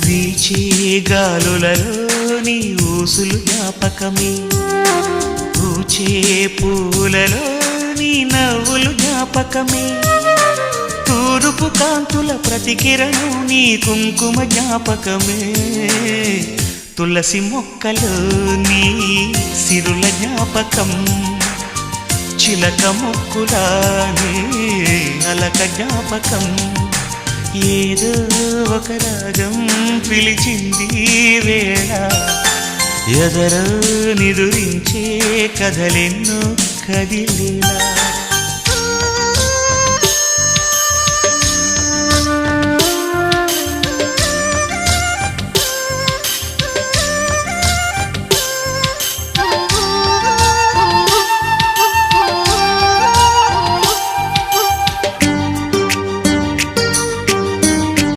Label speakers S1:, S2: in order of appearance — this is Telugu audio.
S1: వీచే గాలులలో నీ ఊసులు జ్ఞాపకమే, పూచే పూలలో నీ నవ్వులు జ్ఞాపకమే, తూరుపు కాంతుల ప్రతికిరణం నీ కుంకుమ జ్ఞాపకమే, తులసి మొక్కలో నీ సిరుల జ్ఞాపకం, చిలక మొక్కులానే అలక జ్ఞాపకం, ఏదో ఒక రాగం పిలిచింది వేళ, ఎదరో నిదురించే కథలెన్నో కదిలేలా.